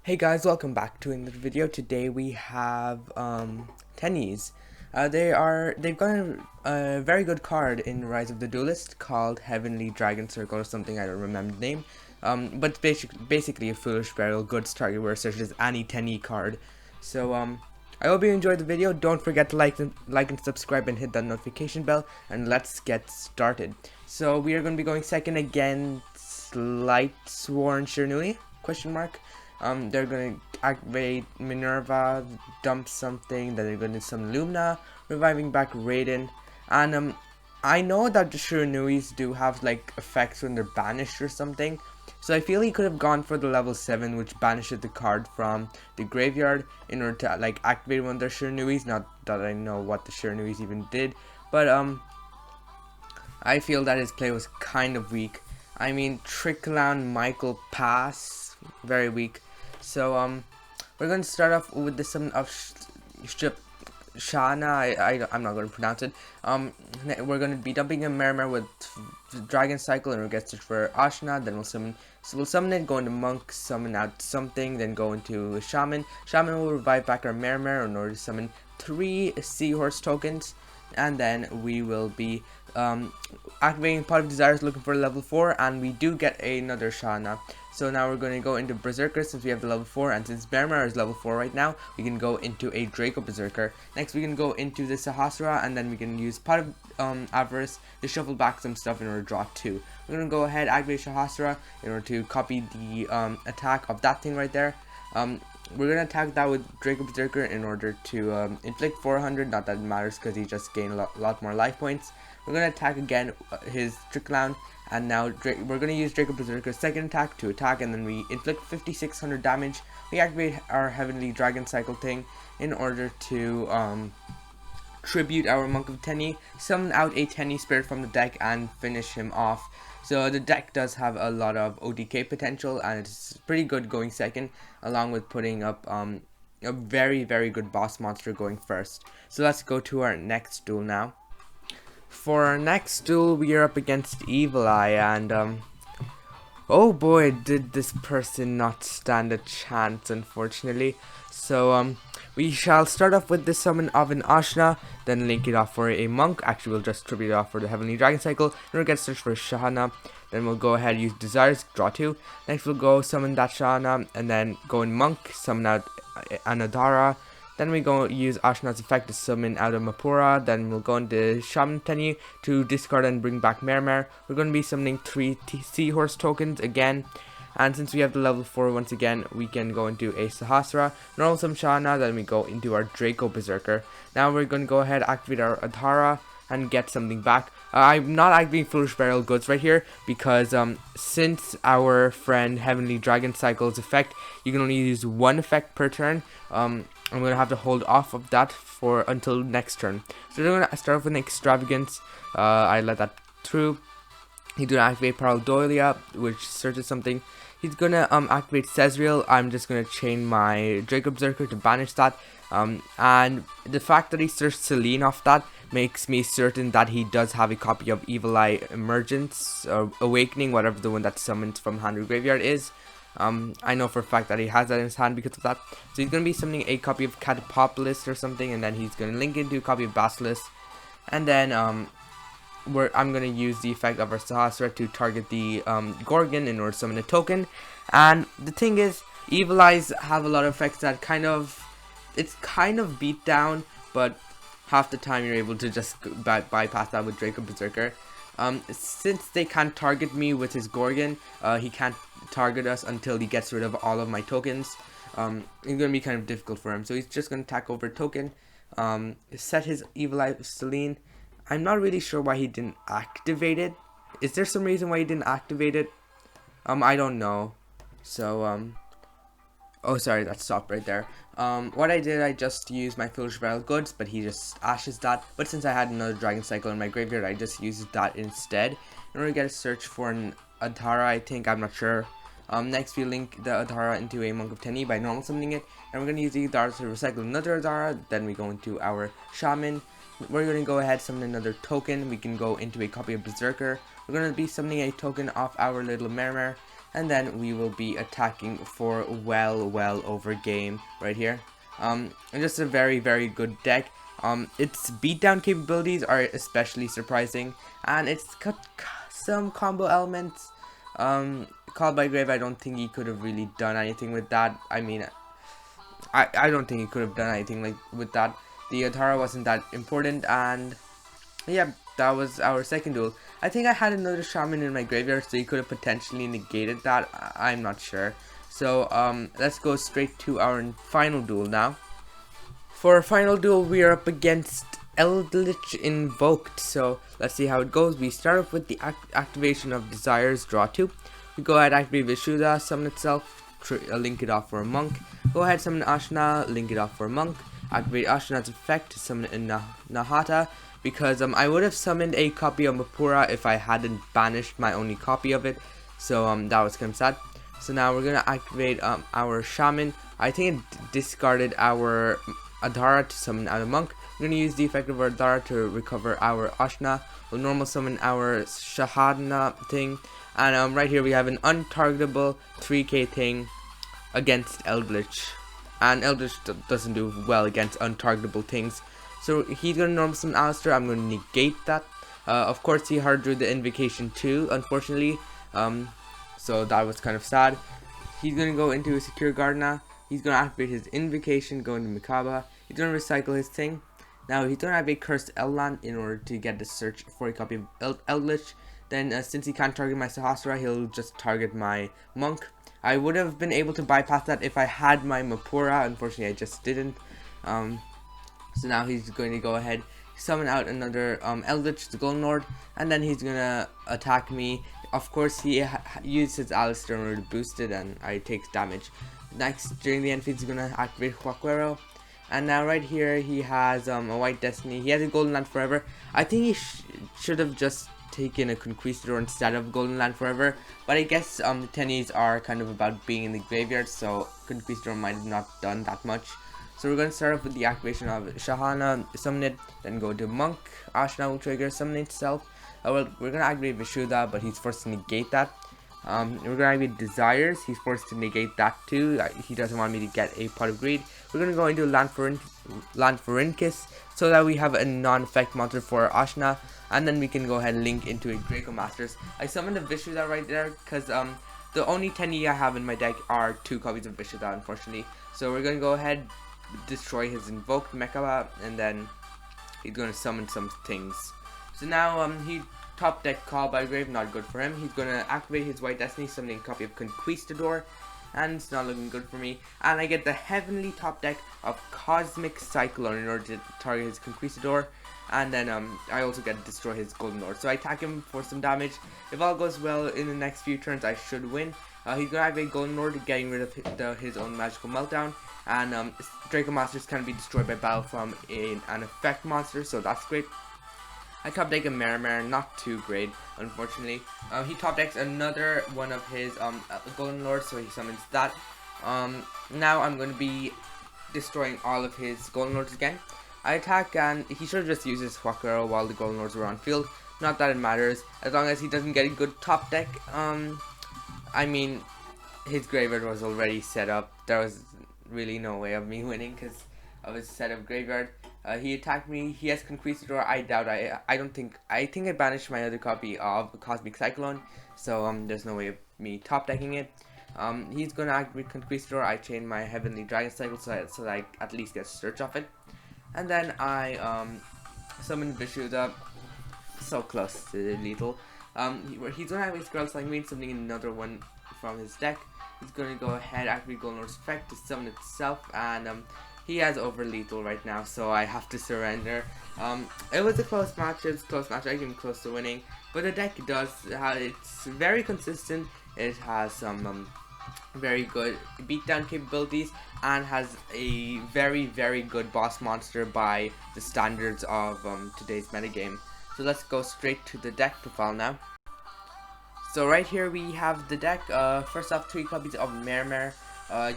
Hey guys, welcome back to another video. Today we have Tenyi's. They've got a very good card in Rise of the Duelist called Heavenly Dragon Circle or something. I don't remember the name. But it's basically a foolish barrel goods target where it searches any Tenyi card. So I hope you enjoyed the video. Don't forget to like and subscribe and hit that notification bell. And let's get started. So we are going to be going second against Light Sworn Shirnui? Question mark. They're gonna activate Minerva, dump something, then they're gonna do some Lumina, reviving back Raiden, and I know that the Shurinuis do have like effects when they're banished or something, so I feel he could have gone for the level 7, which banishes the card from the graveyard in order to like activate one of their Shurinuis. Not that I know what the Shurinuis even did, but I feel that his play was kind of weak. I mean, Trickland Michael Pass, very weak. So we're going to start off with the summon of Shana. I'm not going to pronounce it. We're going to be dumping a Mermer with Dragon Cycle, and we'll get search for Ashna. Then we'll summon it, go into Monk, summon out something, then go into Shaman. Shaman will revive back our Mermer in order to summon 3 Seahorse tokens, and then we will be activating Pot of Desires, looking for level 4, and we do get another Shana. So now we're going to go into Berserker since we have the level 4, and since Mermer is level 4 right now, we can go into a Draco Berserker. Next we can go into the Sahasrara, and then we can use Pot of Avarice to shuffle back some stuff in order to draw 2. We're going to go ahead, activate Sahasrara in order to copy the attack of that thing right there. We're going to attack that with Draco Berserker in order to inflict 400, not that it matters because he just gained a lot more life points. We're going to attack again his Trickland, and now we're going to use Draco Berserker's second attack to attack, and then we inflict 5600 damage. We activate our Heavenly Dragon Cycle thing in order to tribute our Monk of Tenyi, summon out a Tenyi Spirit from the deck, and finish him off. So the deck does have a lot of OTK potential, and it's pretty good going second, along with putting up a very good boss monster going first. So let's go to our next duel now. For our next duel, we are up against Evil Eye, and oh boy, did this person not stand a chance, unfortunately. So we shall start off with the summon of an Ashna, then link it off for a Monk. Actually, we'll just tribute it off for the Heavenly Dragon Cycle, and we'll get search for Shahana. Then we'll go ahead, use Desires, draw 2. Next we'll go summon that Shahana, and then go in Monk, summon out Anadara. Then we go use Ashna's effect to summon out of Mapura. Then we'll go into Shaman Tenyi to discard and bring back Mermer. We're going to be summoning 3 Seahorse tokens again. And since we have the level 4 once again, we can go into a Sahasrara, normal summon Shana, then we go into our Draco Berserker. Now we're going to go ahead, activate our Adhara, and get something back. I'm not activating Foolish Barrel Goods right here because since our friend Heavenly Dragon Cycle's effect, you can only use 1 effect per turn. I'm going to have to hold off of that for until next turn. So we're going to start off with an Extravagance. I let that through. He's going to activate Pareidolia, which searches something. He's going to activate Cezreal. I'm just going to chain my Draco Berserker to banish that. And the fact that he searched Celine off that makes me certain that he does have a copy of Evil Eye Emergence or Awakening, whatever the one that's summoned from hand or graveyard is. I know for a fact that he has that in his hand because of that. So he's going to be summoning a copy of Catapopolis or something, and then he's going to link into a copy of Basilisk. And then I'm going to use the effect of our Sahasrara to target the Gorgon in order to summon a token. And the thing is, Evil Eyes have a lot of effects that it's kind of beat down, but half the time you're able to just bypass that with Draco Berserker. Since they can't target me with his Gorgon, he can't target us until he gets rid of all of my tokens. It's going to be kind of difficult for him, so he's just going to attack over token, set his Evil Eye Celine. I'm not really sure why he didn't activate it. Is there some reason why he didn't activate it? I don't know. So, oh sorry, that stopped right there. What I did, I just used my Foolish Barrel Goods, but he just ashes that. But since I had another Dragon Cycle in my graveyard, I just used that instead. In order to get a search for an Adhara, I think, I'm not sure. Next we link the Adhara into a Monk of Tenyi by normal summoning it. And we're going to use the Adhara to recycle another Adhara. Then we go into our Shaman. We're going to go ahead, summon another token. We can go into a copy of Berserker. We're going to be summoning a token off our little Mermer. and then we will be attacking for well over game right here. And just a very good deck. Its beatdown capabilities are especially surprising, and it's got some combo elements. Called by Grave, I don't think he could have really done anything with that. I mean, I don't think he could have done anything like with that. The Adhara wasn't that important, and yeah, that was our second duel. I think I had another shaman in my graveyard, so he could have potentially negated that. I'm not sure. So let's go straight to our final duel now. For our final duel, we are up against Eldritch Invoked. So let's see how it goes. We start off with the activation of Desires, draw 2. We go ahead, activate Vishuddha, summon itself, link it off for a monk. Go ahead, summon Ashna, link it off for a monk. Activate Ashna's effect to summon in Nahata, because I would have summoned a copy of Mapura if I hadn't banished my only copy of it. So that was kind of sad. So now we're gonna activate our shaman. I think it discarded our Adhara to summon out a monk. We're gonna use the effect of our Adhara to recover our Ashna. We'll normal summon our Shahadna thing. And right here we have an untargetable 3k thing against Eldritch. And Eldritch doesn't do well against untargetable things. So he's gonna normal summon Alistair. I'm gonna negate that. Of course he hard drew the invocation too, unfortunately. So that was kind of sad. He's gonna go into a secure guard now. He's gonna activate his invocation, go into Mikaba. He's gonna recycle his thing. Now he's gonna have a cursed Elland in order to get the search for a copy of Eldritch. Then since he can't target my Sahasrara, he'll just target my monk. I would have been able to bypass that if I had my Mapura. Unfortunately, I just didn't. So now he's going to go ahead, summon out another Eldritch, the Golden Lord, and then he's gonna attack me. Of course, he used his Alistair in order to boost it, and I take damage. Next, during the end phase, he's gonna activate Huaquero. And now right here, he has a White Destiny. He has a Golden Land Forever. I think he should have just taken a Conquistador instead of Golden Land Forever. But I guess the Tenyis are kind of about being in the graveyard, so Conquistador might have not done that much. So we're going to start off with the activation of Shahana, summon it, then go to Monk. Ashna will trigger, summon itself. Well, we're going to activate Vishuddha, but he's forced to negate that. We're going to activate Desires, he's forced to negate that too. He doesn't want me to get a Pot of Greed. We're going to go into Landforincus, so that we have a non-effect monster for Ashna. And then we can go ahead and link into a Draco Masters. I summoned a Vishuddha right there, because the only Tenyi I have in my deck are 2 copies of Vishuddha, unfortunately. So we're going to go ahead, destroy his invoked Mekaba, and then he's going to summon some things. So now he top deck Call by Grave, not good for him. He's going to activate his White Destiny, summoning a copy of Conquistador, and it's not looking good for me. And I get the heavenly top deck of Cosmic Cyclone in order to target his Conquistador, and then I also get to destroy his Golden Lord. So I attack him for some damage. If all goes well in the next few turns, I should win. He's going to activate Golden Lord, getting rid of his own Magical Meltdown. And Draco Masters can be destroyed by battle from an effect monster, so that's great. I top deck a Marimar, not too great, unfortunately. He top decks another one of his Golden Lords, so he summons that. Now I'm going to be destroying all of his Golden Lords again. I attack, and he should have just used his Huaquero while the Golden Lords were on field. Not that it matters, as long as he doesn't get a good top deck. I mean, his graveyard was already set up. There was really no way of me winning because of his set up graveyard. He attacked me. He has Conquistador. I doubt. I don't think. I think I banished my other copy of Cosmic Cyclone, so there's no way of me top decking it. He's gonna activate Conquistador. I chain my Heavenly Dragon Cycle so that I at least get search off it, and then I summon Vishuddha. So close to lethal. He's gonna activate Scroll Sanguine, summoning another one from his deck. He's gonna go ahead, activate Golden Lord's effect to summon itself, and he has over lethal right now, so I have to surrender. It was a close match. It's a close match. I came close to winning, but the deck it's very consistent. It has some very good beatdown capabilities and has a very good boss monster by the standards of today's metagame. So let's go straight to the deck profile now. So right here we have the deck. First off, 3 copies of Marimar.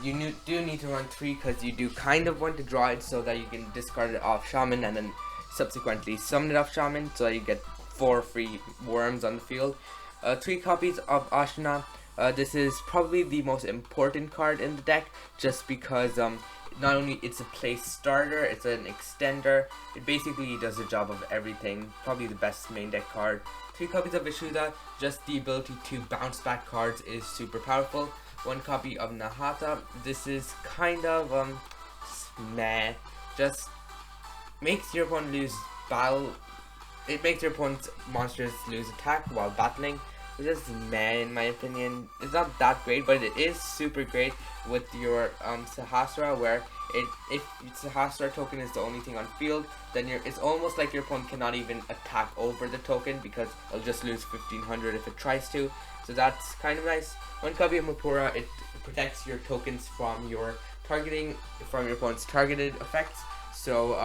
You do need to run 3 because you do kind of want to draw it so that you can discard it off Shaman and then subsequently summon it off Shaman so that you get 4 free worms on the field. 3 copies of Ashna. This is probably the most important card in the deck, just because not only it's a place starter, it's an extender. It basically does the job of everything. Probably the best main deck card. 3 copies of Vishuda, just the ability to bounce back cards is super powerful. 1 copy of Nahata. This is kind of meh. Just makes your opponent lose battle. It makes your opponent's monsters lose attack while battling. It's just meh in my opinion. It's not that great, but it is super great with your Sahasra, where if Sahasra token is the only thing on field, then it's almost like your opponent cannot even attack over the token because it'll just lose 1500 if it tries to. So that's kind of nice. 1 copy of Mapura, it protects your tokens from your opponent's targeted effects. So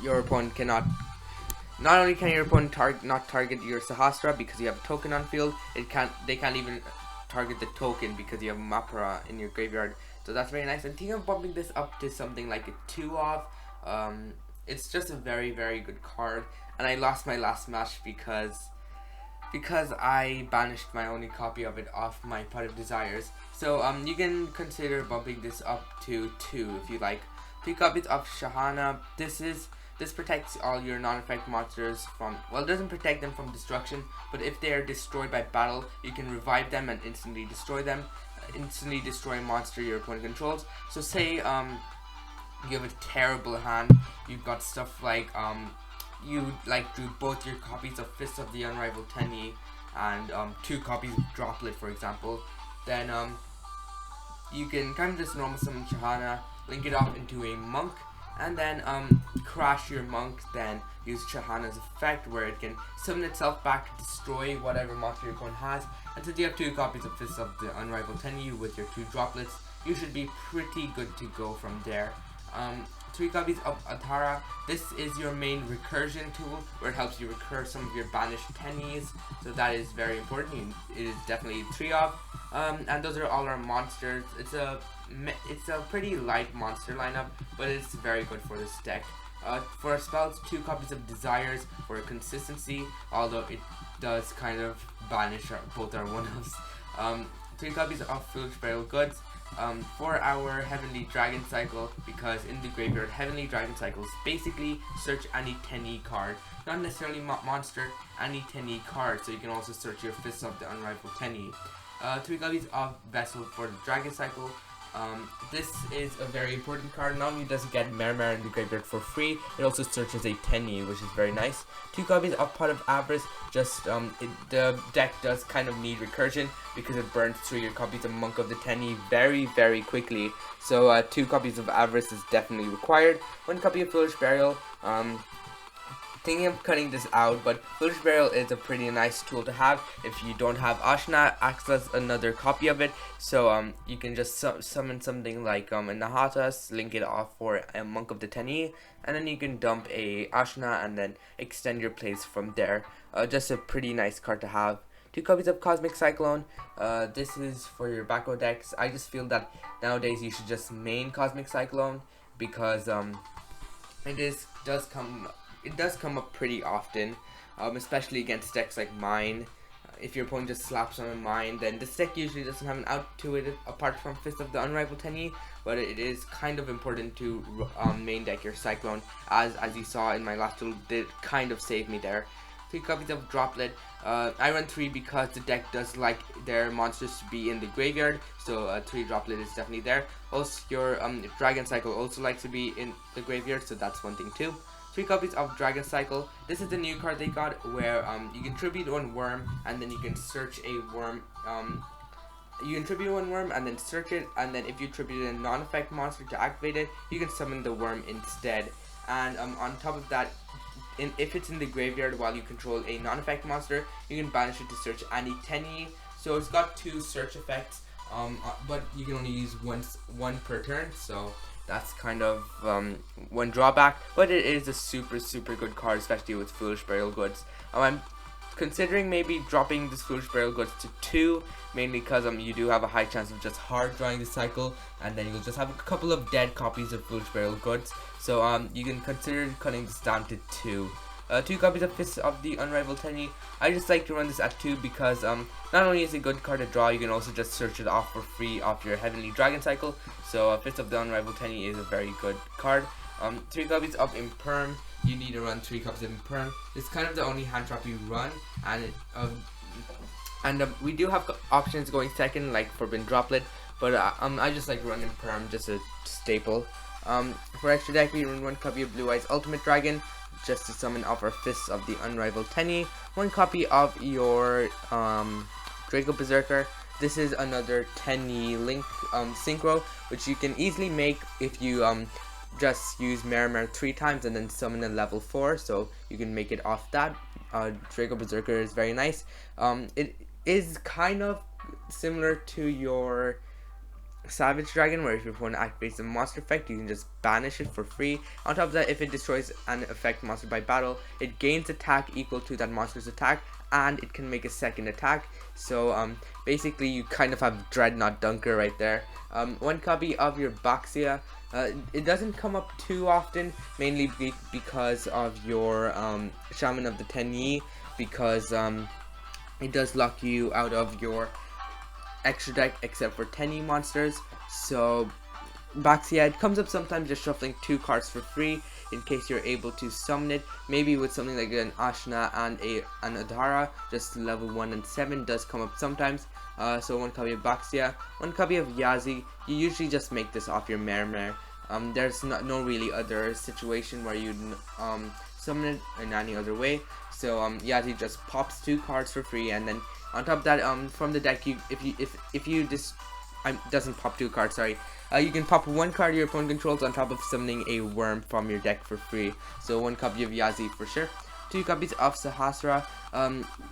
your opponent cannot. Not only can your opponent not target your Sahasra because you have a token on field, they can't even target the token because you have Mapura in your graveyard. So that's very nice. I'm thinking of bumping this up to something like a 2-off. It's just a very, very good card, and I lost my last match because I banished my only copy of it off my Pot of Desires. So you can consider bumping this up to 2 if you like. 3 copies of Shahana. This protects all your non-effect monsters from, well, it doesn't protect them from destruction, but if they are destroyed by battle, you can revive them and instantly destroy them. Instantly destroy a monster your opponent controls. So say you have a terrible hand, you've got stuff like you do both your copies of Fist of the Unrivaled Tenyi and 2 copies of Droplet, for example, then you can kind of just normal summon Shahana, link it off into a monk, and then crash your monk, then use Shahana's effect where it can summon itself back to destroy whatever monster your opponent has. And since you have 2 copies of Fist of the Unrivaled Tenyi with your 2 droplets, you should be pretty good to go from there. 3 copies of Atara. This is your main recursion tool where it helps you recur some of your banished Tenyis, so that is very important. It is definitely 3-off. And those are all our monsters. It's a pretty light monster lineup, but it's very good for this deck. For spells, 2 copies of Desires for consistency, although it does kind of banish both our 1-offs. 3 copies of Foolish Burial Goods for our Heavenly Dragon cycle, because in the graveyard, Heavenly Dragon cycles basically search any Tenyi card, not necessarily monster, any Tenyi card, so you can also search your Fist of the Unrivaled Tenyi. 3 copies of Vessel for the Dragon cycle. This is a very important card. Not only does it get Mermar in the graveyard for free, it also searches a Tenyi, which is very nice. 2 copies of Pot of Avarice. Just the deck does kind of need recursion because it burns through your copies of Monk of the Tenyi very, very quickly. So 2 copies of Avarice is definitely required. 1 copy of Foolish Burial. Thinking of cutting this out, but Foolish Burial is a pretty nice tool to have. If you don't have Ashna, access another copy of it, so you can just summon something like a Nahatas, link it off for a Monk of the Tenyi, and then you can dump a Ashna and then extend your plays from there. Just a pretty nice card to have. 2 copies of Cosmic Cyclone. This is for your backup decks. I just feel that nowadays you should just main Cosmic Cyclone because it does come up pretty often, especially against decks like mine. If your opponent just slaps on a mine, then this deck usually doesn't have an out to it apart from Fist of the Unrivaled Tenyi, but it is kind of important to main deck your Cyclone, as you saw in my last duel, did kind of save me there. 3 copies of Droplet. I run 3 because the deck does like their monsters to be in the graveyard, so 3 Droplet is definitely there. Also, your Dragon Cycle also likes to be in the graveyard, so that's one thing too. 3 copies of Dragon Cycle. This is the new card they got where you can tribute 1 worm and then you can search a worm. You can tribute 1 worm and then search it, and then if you tribute a non-effect monster to activate it, you can summon the worm instead. And on top of that, if it's in the graveyard while you control a non-effect monster, you can banish it to search any Tenyi. So it's got 2 search effects, but you can only use one per turn, so that's kind of one drawback, but it is a super good card, especially with Foolish Burial Goods. I'm considering maybe dropping this Foolish Burial Goods to 2, mainly because you do have a high chance of just hard drawing the cycle, and then you'll just have a couple of dead copies of Foolish Burial Goods. So you can consider cutting this down to 2. 2 copies of Fist of the Unrivaled Tenyi. I just like to run this at 2 because not only is it a good card to draw, you can also just search it off for free off your Heavenly Dragon cycle. So Fist of the Unrivaled Tenyi is a very good card. 3 copies of Imperm. You need to run 3 copies of Imperm. It's kind of the only hand trap you run, and we do have options going second, like Forbidden Droplet, but I just like running Perm, just a staple. For extra deck, we run 1 copy of Blue Eyes Ultimate Dragon, just to summon off our Fists of the Unrivaled Tenyi. 1 copy of your Draco Berserker. This is another Tenyi link synchro, which you can easily make if you just use Merrimer 3 times and then summon a level 4, so you can make it off that. Draco Berserker is very nice. It is kind of similar to your Savage Dragon, where if your opponent activates a monster effect, you can just banish it for free. On top of that, if it destroys an effect monster by battle, it gains attack equal to that monster's attack, and it can make a second attack. So basically you kind of have Dreadnought Dunker right there. 1 copy of your Baxia. It doesn't come up too often, mainly because of your Shaman of the Tenyi, because it does lock you out of your extra deck except for Tenyi monsters. So Baxia, it comes up sometimes just shuffling 2 cards for free in case you're able to summon it, maybe with something like an Ashna and an Adhara. Just level 1 and 7 does come up sometimes. So 1 copy of Baxia. 1 copy of Yazi. You usually just make this off your Mermer. There's no really other situation where you summon it in any other way. So Yazi just pops 2 cards for free, and then on top of that, from the deck, if you doesn't pop 2 cards, sorry, you can pop 1 card your opponent controls on top of summoning a worm from your deck for free. So 1 copy of Yazi for sure. 2 copies of Sahasra.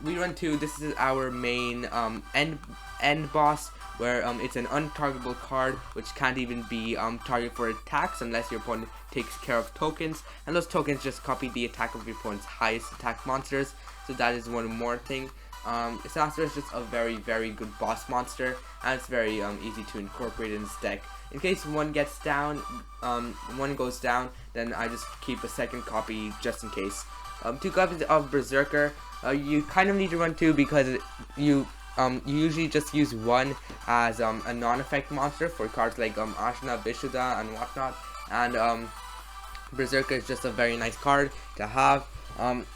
We run 2. This is our main end boss, where it's an untargetable card which can't even be targeted for attacks unless your opponent takes care of tokens, and those tokens just copy the attack of your opponent's highest attack monsters. So that is one more thing. Sahasra is just a very, very good boss monster, and it's very easy to incorporate in this deck. In case one gets down, one goes down, then I just keep a second copy just in case. 2 copies of Berserker. You kind of need to run 2 because you usually just use 1 as a non-effect monster for cards like Ashna, Vishuddha, and whatnot. And Berserker is just a very nice card to have.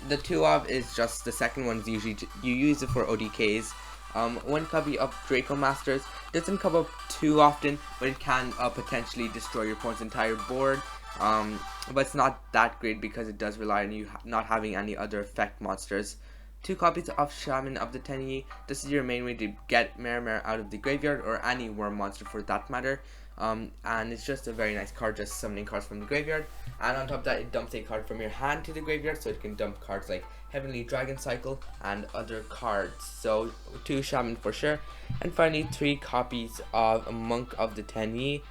The 2 of is just the second one. Is usually you use it for ODKs. 1 copy of Draco Masters. Doesn't come up too often, but it can potentially destroy your opponent's entire board. But it's not that great because it does rely on you not having any other effect monsters. 2 copies of Shaman of the Tenyi. This is your main way to get Mermer out of the graveyard, or any worm monster for that matter. And it's just a very nice card, just summoning cards from the graveyard. And on top of that, it dumps a card from your hand to the graveyard, so it can dump cards like Heavenly Dragon Cycle and other cards. So 2 Shaman for sure. And finally, 3 copies of Monk of the Tenyi.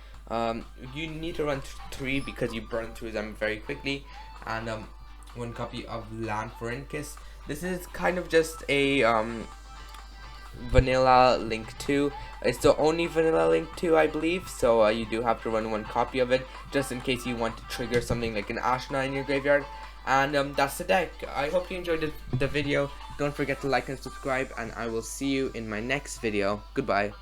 You need to run 3 because you burn through them very quickly. And 1 copy of Land for Incus. This is kind of just a vanilla Link 2. It's the only vanilla Link 2, I believe, so you do have to run 1 copy of it just in case you want to trigger something like an Ashna in your graveyard. And that's the deck. I hope you enjoyed the video. Don't forget to like and subscribe, and I will see you in my next video. Goodbye.